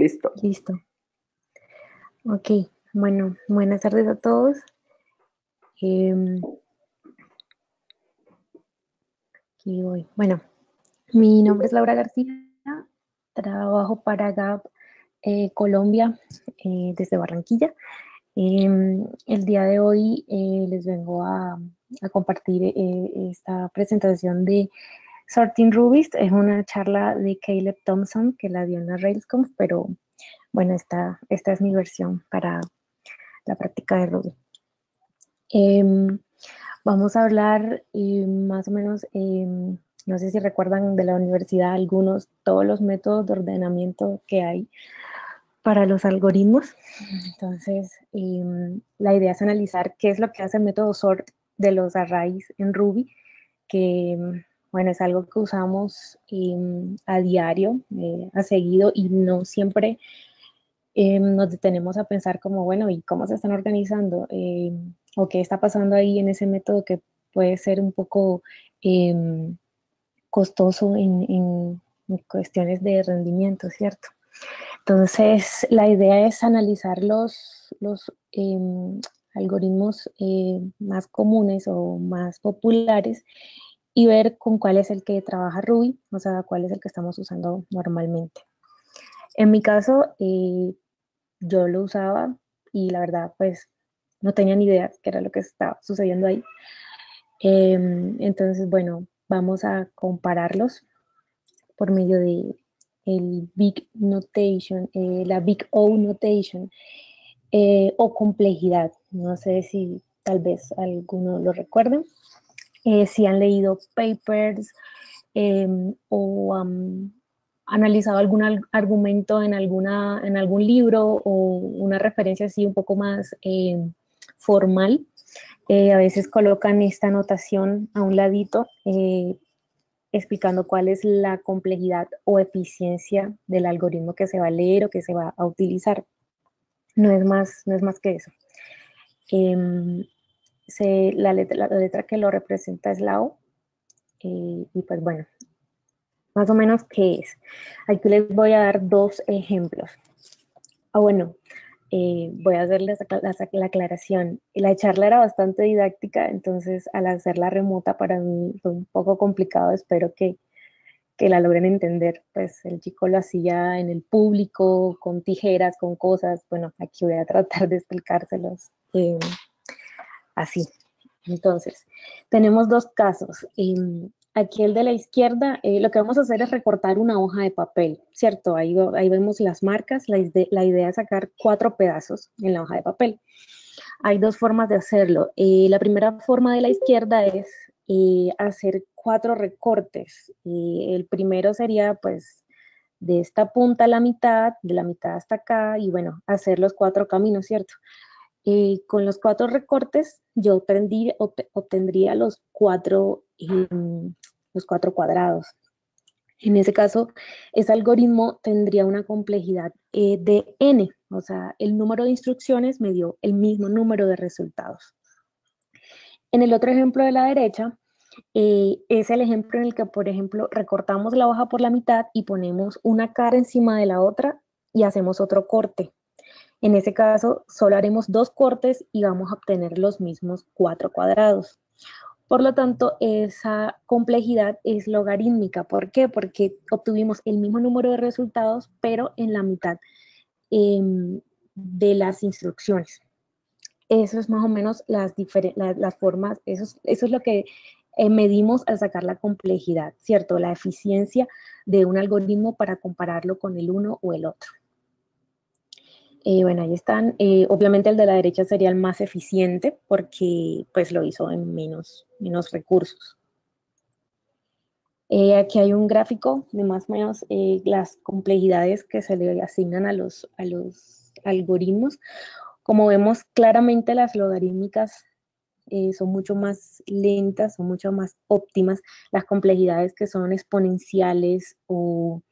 Listo. Listo. Ok, bueno, buenas tardes a todos. Em, Aquí voy. Bueno, mi nombre es Laura García, trabajo para GAP Colombia desde Barranquilla. El día de hoy les vengo a compartir esta presentación de Sorting Rubies. Es una charla de Caleb Thompson que la dio en la RailsConf, pero bueno, esta es mi versión para la práctica de Ruby. Em, Vamos a hablar más o menos, no sé si recuerdan de la universidad algunos, todos los métodos de ordenamiento que hay para los algoritmos. Entonces, la idea es analizar qué es lo que hace el método sort de los arrays en Ruby, que bueno, es algo que usamos a diario, a seguido, y no siempre nos detenemos a pensar como, bueno, ¿y cómo se están organizando? ¿O qué está pasando ahí en ese método que puede ser un poco eh, costoso en cuestiones de rendimiento, ¿cierto? Entonces, la idea es analizar los algoritmos más comunes o más populares y ver con cuál es el que trabaja Ruby, o sea, cuál es el que estamos usando normalmente. En mi caso, yo lo usaba y la verdad, pues no tenía ni idea qué era lo que estaba sucediendo ahí. Entonces, bueno, vamos a compararlos por medio de el Big Notation, la Big O Notation o complejidad. No sé si tal vez alguno lo recuerden. Si han leído papers o analizado algún argumento en algún libro o una referencia así un poco más formal. A veces colocan esta anotación a un ladito explicando cuál es la complejidad o eficiencia del algoritmo que se va a leer o que se va a utilizar. No es más que eso. Eh, la letra que lo representa es la O. Y pues bueno, más o menos qué es. Aquí les voy a dar dos ejemplos. Bueno, voy a hacerles la aclaración. La charla era bastante didáctica, entonces al hacerla remota para mí fue un poco complicado. Espero que la logren entender. Pues el chico lo hacía en el público, con tijeras, con cosas. Bueno, aquí voy a tratar de explicárselos así. Entonces, tenemos dos casos. Aquí el de la izquierda, lo que vamos a hacer es recortar una hoja de papel, ¿cierto? Ahí vemos las marcas. La idea es sacar 4 pedazos en la hoja de papel. Hay dos formas de hacerlo. La primera forma de la izquierda es hacer 4 recortes. El primero sería, pues, de esta punta a la mitad, de la mitad hasta acá, y bueno, hacer los 4 caminos, ¿cierto? Con los 4 recortes yo obtendría los cuatro cuadrados. En ese caso, ese algoritmo tendría una complejidad de n, o sea, el número de instrucciones me dio el mismo número de resultados. En el otro ejemplo de la derecha, es el ejemplo en el que, por ejemplo, recortamos la hoja por la mitad y ponemos una cara encima de la otra y hacemos otro corte. En ese caso, solo haremos 2 cortes y vamos a obtener los mismos 4 cuadrados. Por lo tanto, esa complejidad es logarítmica. ¿Por qué? Porque obtuvimos el mismo número de resultados, pero en la mitad eh, de las instrucciones. Eso es más o menos las formas, eso es lo que medimos al sacar la complejidad, ¿cierto? La eficiencia de un algoritmo para compararlo con el uno o el otro. Bueno, ahí están. Obviamente el de la derecha sería el más eficiente porque pues lo hizo en menos recursos. Aquí hay un gráfico de más o menos las complejidades que se le asignan a los algoritmos. Como vemos claramente las logarítmicas son mucho más lentas, son mucho más óptimas. Las complejidades que son exponenciales o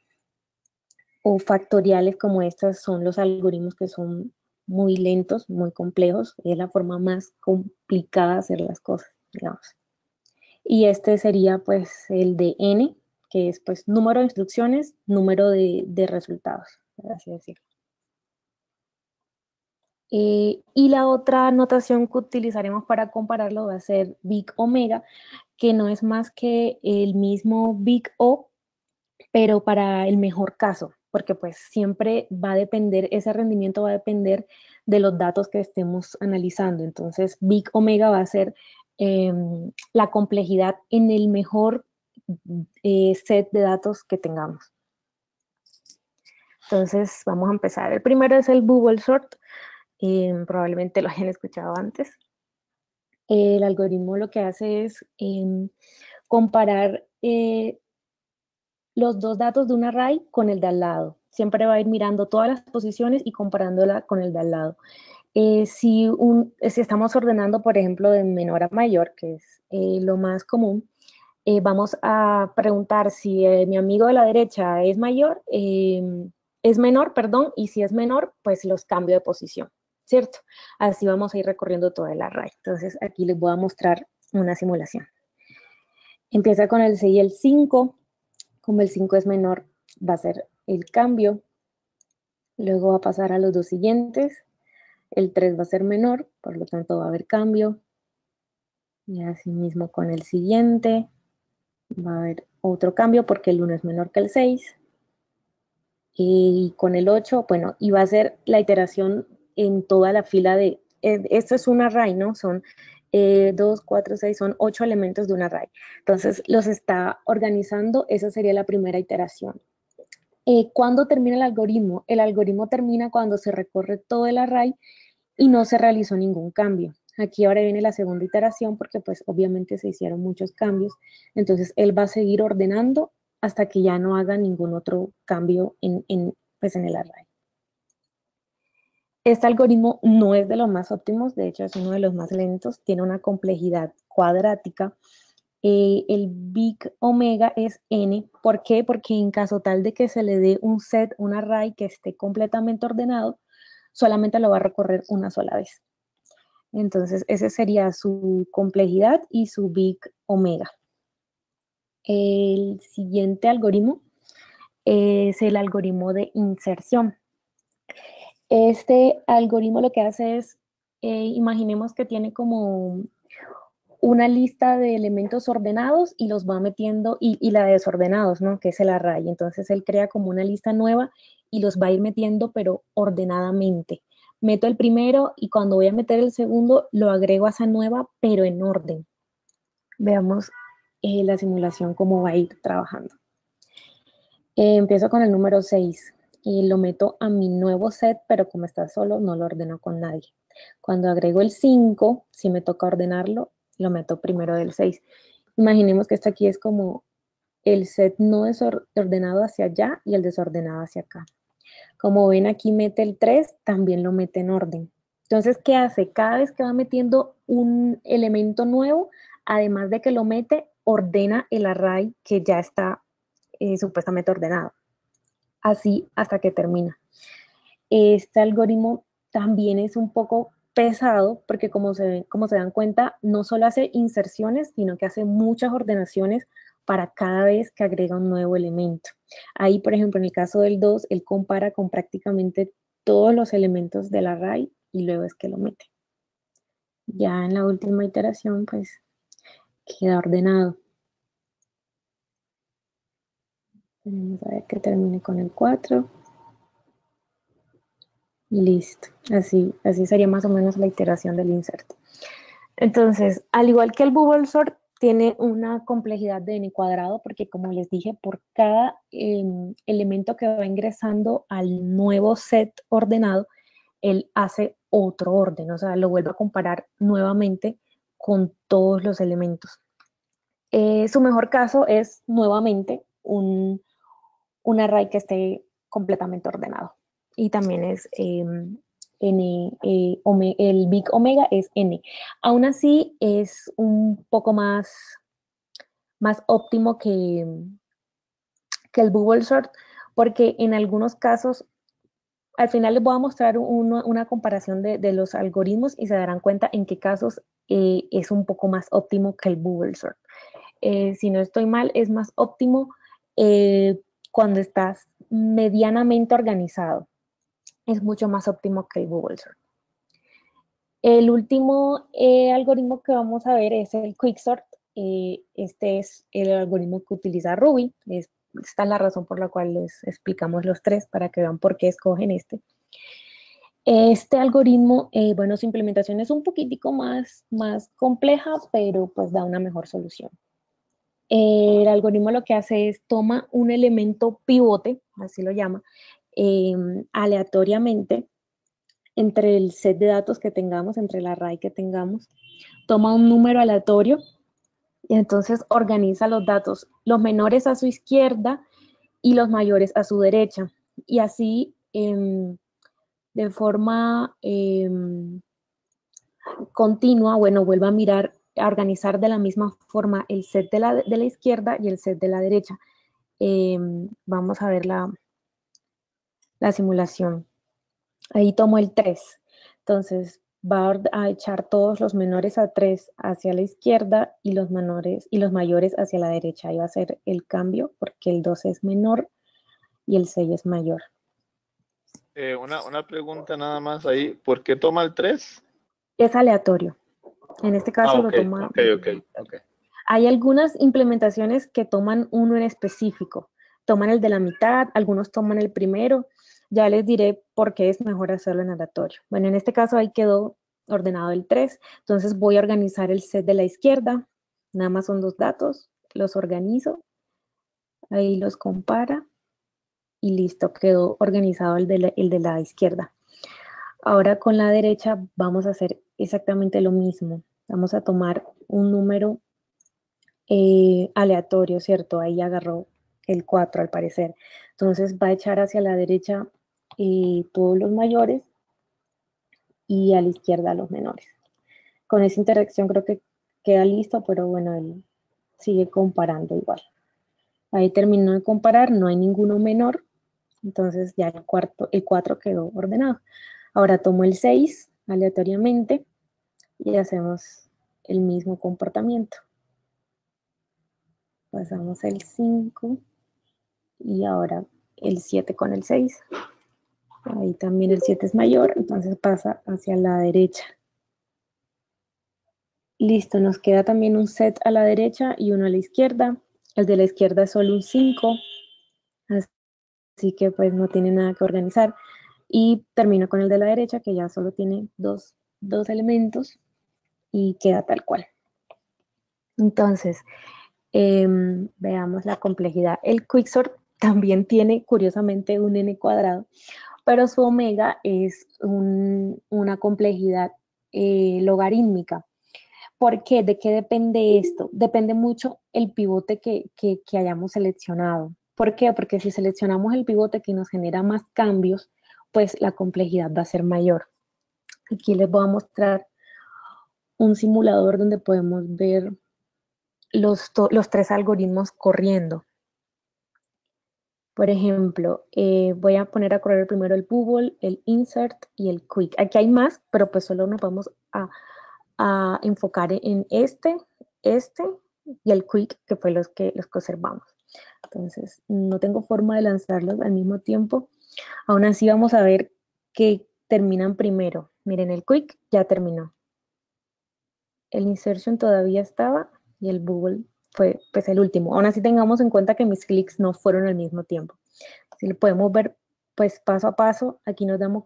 factoriales como estas son los algoritmos que son muy lentos, muy complejos. Es la forma más complicada de hacer las cosas, digamos. Y este sería pues el de n, que es pues número de instrucciones, número de resultados. por así decirlo. Y la otra notación que utilizaremos para compararlo va a ser Big Omega, que no es más que el mismo Big O, pero para el mejor caso, porque pues siempre va a depender, ese rendimiento va a depender de los datos que estemos analizando. Entonces, Big Omega va a ser la complejidad en el mejor set de datos que tengamos. Entonces, vamos a empezar. El primero es el Bubble Sort. Probablemente lo hayan escuchado antes. El algoritmo lo que hace es comparar los dos datos de un array con el de al lado. Siempre va a ir mirando todas las posiciones y comparándola con el de al lado. Si estamos ordenando, por ejemplo, de menor a mayor, que es lo más común, vamos a preguntar si mi amigo de la derecha es mayor, es menor, perdón, y si es menor, pues los cambio de posición, ¿cierto? Así vamos a ir recorriendo todo el array. Entonces, aquí les voy a mostrar una simulación. Empieza con el 6 y el 5. Como el 5 es menor, va a ser el cambio. Luego va a pasar a los dos siguientes. El 3 va a ser menor, por lo tanto va a haber cambio. Y así mismo con el siguiente va a haber otro cambio porque el 1 es menor que el 6. Y con el 8, bueno, y va a ser la iteración en toda la fila de, esto es un array, ¿no? Son 2, 4, 6, son 8 elementos de un array. Entonces los está organizando, esa sería la primera iteración. ¿Cuándo termina el algoritmo? El algoritmo termina cuando se recorre todo el array y no se realizó ningún cambio. Aquí ahora viene la segunda iteración porque pues obviamente se hicieron muchos cambios. Entonces él va a seguir ordenando hasta que ya no haga ningún otro cambio pues, en el array. Este algoritmo no es de los más óptimos, de hecho es uno de los más lentos, tiene una complejidad cuadrática. El Big Omega es n. ¿Por qué? Porque en caso tal de que se le dé un set, un array que esté completamente ordenado, solamente lo va a recorrer una sola vez. Entonces, ese sería su complejidad y su Big Omega. El siguiente algoritmo es el algoritmo de inserción. Este algoritmo lo que hace es, imaginemos que tiene como una lista de elementos ordenados y los va metiendo, y la de desordenados, ¿no? Que es el array. Entonces él crea como una lista nueva y los va a ir metiendo, pero ordenadamente. Meto el primero y cuando voy a meter el segundo, lo agrego a esa nueva, pero en orden. Veamos la simulación, cómo va a ir trabajando. Empiezo con el número 6 y lo meto a mi nuevo set, pero como está solo, no lo ordeno con nadie. Cuando agrego el 5, si me toca ordenarlo, lo meto primero del 6. Imaginemos que esto aquí es como el set no desordenado hacia allá y el desordenado hacia acá. Como ven, aquí mete el 3, también lo mete en orden. Entonces, ¿qué hace? Cada vez que va metiendo un elemento nuevo, además de que lo mete, ordena el array que ya está supuestamente ordenado. Así hasta que termina. Este algoritmo también es un poco pesado porque como se dan cuenta, no solo hace inserciones, sino que hace muchas ordenaciones para cada vez que agrega un nuevo elemento. Ahí, por ejemplo, en el caso del 2, él compara con prácticamente todos los elementos del array y luego es que lo mete. Ya en la última iteración, pues, queda ordenado. Vamos a ver que termine con el 4. Y listo. Así sería más o menos la iteración del insert. Entonces, al igual que el bubble sort, tiene una complejidad de n cuadrado, porque como les dije, por cada elemento que va ingresando al nuevo set ordenado, él hace otro orden, o sea, lo vuelve a comparar nuevamente con todos los elementos. Su mejor caso es nuevamente un array que esté completamente ordenado. Y también es n, el big omega es n. Aún así es un poco más óptimo que el bubble sort, porque en algunos casos, al final les voy a mostrar una comparación de los algoritmos y se darán cuenta en qué casos es un poco más óptimo que el bubble sort. Si no estoy mal, es más óptimo cuando estás medianamente organizado. Es mucho más óptimo que el Google Sort. El último algoritmo que vamos a ver es el Quicksort. Este es el algoritmo que utiliza Ruby. Esta es la razón por la cual les explicamos los tres, para que vean por qué escogen este. Este algoritmo, bueno, su implementación es un poquitico más compleja, pero pues da una mejor solución. El algoritmo lo que hace es toma un elemento pivote, así lo llama, aleatoriamente entre el set de datos que tengamos, entre el array que tengamos, toma un número aleatorio y entonces organiza los datos, los menores a su izquierda y los mayores a su derecha. Y así, de forma continua, bueno, vuelve a mirar, a organizar de la misma forma el set de la izquierda y el set de la derecha. Vamos a ver la simulación. Ahí tomo el 3. Entonces va a echar todos los menores a 3 hacia la izquierda y los mayores hacia la derecha. Ahí va a ser el cambio porque el 2 es menor y el 6 es mayor. Una pregunta nada más ahí. ¿Por qué toma el 3? Es aleatorio. En este caso lo Ok, toma. ok, ok, ok. Hay algunas implementaciones que toman uno en específico. Toman el de la mitad, algunos toman el primero. Ya les diré por qué es mejor hacerlo en aleatorio. Bueno, en este caso ahí quedó ordenado el 3. Entonces voy a organizar el set de la izquierda. Nada más son 2 datos. Los organizo. Ahí los compara. Y listo, quedó organizado el de la izquierda. Ahora con la derecha vamos a hacer exactamente lo mismo. Vamos a tomar un número aleatorio, ¿cierto? Ahí agarró el 4 al parecer. Entonces va a echar hacia la derecha todos los mayores y a la izquierda los menores. Con esa interacción creo que queda listo, pero bueno, él sigue comparando igual. Ahí terminó de comparar, no hay ninguno menor, entonces ya el 4 quedó ordenado. Ahora tomo el 6 aleatoriamente y hacemos el mismo comportamiento. Pasamos el 5 y ahora el 7 con el 6. Ahí también el 7 es mayor, entonces pasa hacia la derecha. Listo, nos queda también un set a la derecha y uno a la izquierda. El de la izquierda es solo un 5, así que pues no tiene nada que organizar. Y termino con el de la derecha, que ya solo tiene dos elementos y queda tal cual. Entonces, veamos la complejidad. El Quicksort también tiene, curiosamente, un n cuadrado, pero su omega es una complejidad logarítmica. ¿Por qué? ¿De qué depende esto? Depende mucho el pivote que hayamos seleccionado. ¿Por qué? Porque si seleccionamos el pivote que nos genera más cambios, pues la complejidad va a ser mayor. Aquí les voy a mostrar un simulador donde podemos ver los tres algoritmos corriendo. Por ejemplo, voy a poner a correr primero el bubble, el insert y el quick. Aquí hay más, pero pues solo nos vamos a enfocar en este y el quick, que fue los que observamos. Entonces, no tengo forma de lanzarlos al mismo tiempo. Aún así vamos a ver que terminan primero. Miren, el quick ya terminó. El insertion todavía estaba y el bubble fue pues el último. Aún así tengamos en cuenta que mis clics no fueron al mismo tiempo. Si lo podemos ver pues paso a paso, aquí nos damos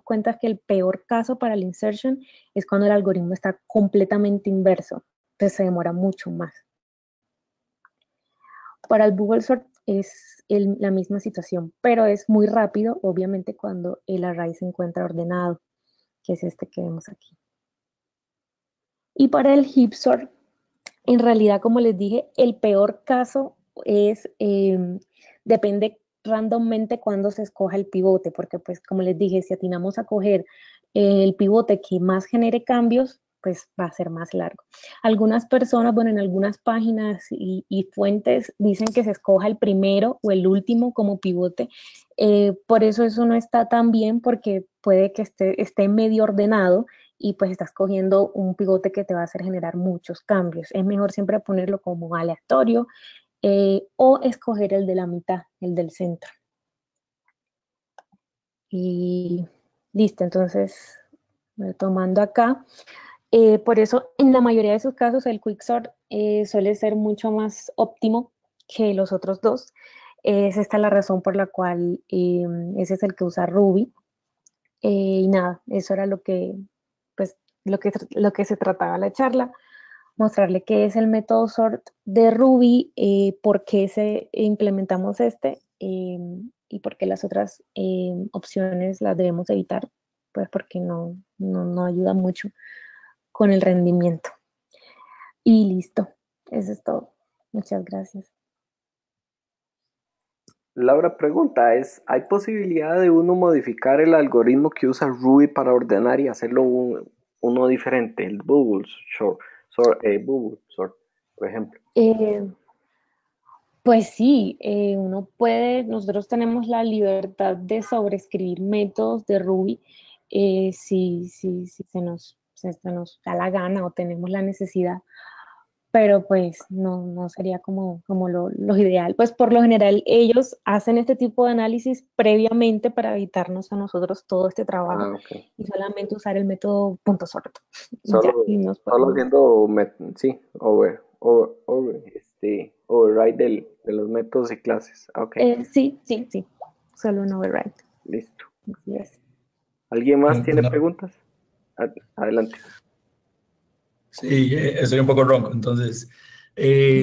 cuenta que el peor caso para el insertion es cuando el algoritmo está completamente inverso, entonces se demora mucho más. Para el Google Sort es la misma situación, pero es muy rápido, obviamente, cuando el array se encuentra ordenado, que es este que vemos aquí. Y para el Heap Sort, en realidad, como les dije, el peor caso es, depende randommente cuando se escoja el pivote, porque pues como les dije, si atinamos a coger el pivote que más genere cambios, pues va a ser más largo. Algunas personas, bueno, en algunas páginas y fuentes dicen que se escoja el primero o el último como pivote. Por eso no está tan bien, porque puede que esté medio ordenado y pues estás cogiendo un pivote que te va a hacer generar muchos cambios. Es mejor siempre ponerlo como aleatorio o escoger el de la mitad, el del centro. Y listo, entonces, tomando acá. Por eso, en la mayoría de sus casos, el Quicksort suele ser mucho más óptimo que los otros dos. Es esta la razón por la cual ese es el que usa Ruby. Y nada, eso era pues, lo que se trataba la charla, mostrarle qué es el método sort de Ruby, por qué implementamos y por qué las otras opciones las debemos evitar, pues porque no ayuda mucho con el rendimiento. Y listo, eso es todo. Muchas gracias. Laura pregunta, ¿hay posibilidad de uno modificar el algoritmo que usa Ruby para ordenar y hacerlo uno diferente? El bubble sort, por ejemplo. Pues sí, nosotros tenemos la libertad de sobreescribir métodos de Ruby si se nos da la gana o tenemos la necesidad, pero pues no sería como lo ideal. Pues por lo general ellos hacen este tipo de análisis previamente para evitarnos a nosotros todo este trabajo Ok. y solamente usar el método punto sort. Y ya, Solo, y nos solo podemos... haciendo, sí, override de los métodos y clases. Ok, sí, solo un override. listo. Así es. ¿Alguien más tiene No, preguntas? Adelante. sí, estoy un poco ronco, entonces,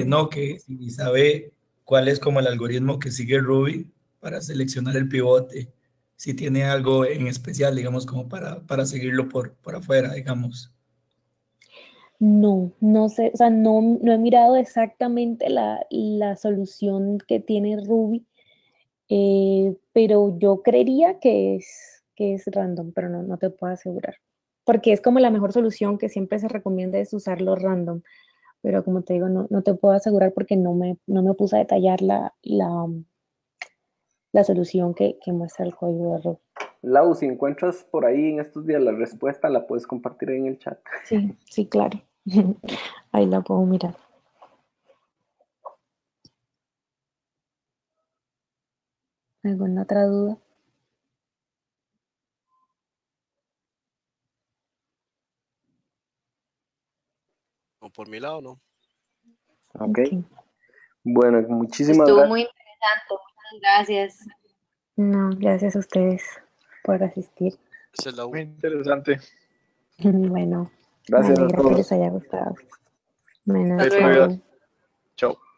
no, que si sabe cuál es como el algoritmo que sigue Ruby para seleccionar el pivote, si tiene algo en especial, digamos, como para seguirlo por afuera, digamos. No sé, o sea, no he mirado exactamente la solución que tiene Ruby, pero yo creería que es random, pero no te puedo asegurar. Porque es como la mejor solución que siempre se recomienda es usarlo random. Pero como te digo, no te puedo asegurar porque no me puse a detallar la solución que muestra el código de Ruby. Lau, si encuentras por ahí en estos días la respuesta, la puedes compartir en el chat. Sí, claro. Ahí la puedo mirar. ¿Alguna otra duda? No, por mi lado, no. Ok. Ok. Bueno, muchísimas Estuvo gracias. muy interesante, muchas gracias. No, gracias a ustedes por asistir. Esa es la Muy interesante. Bueno, me Gracias a alegra que les todos. haya gustado. Bueno, Hasta Ahí por luego. allá. chao. Chao.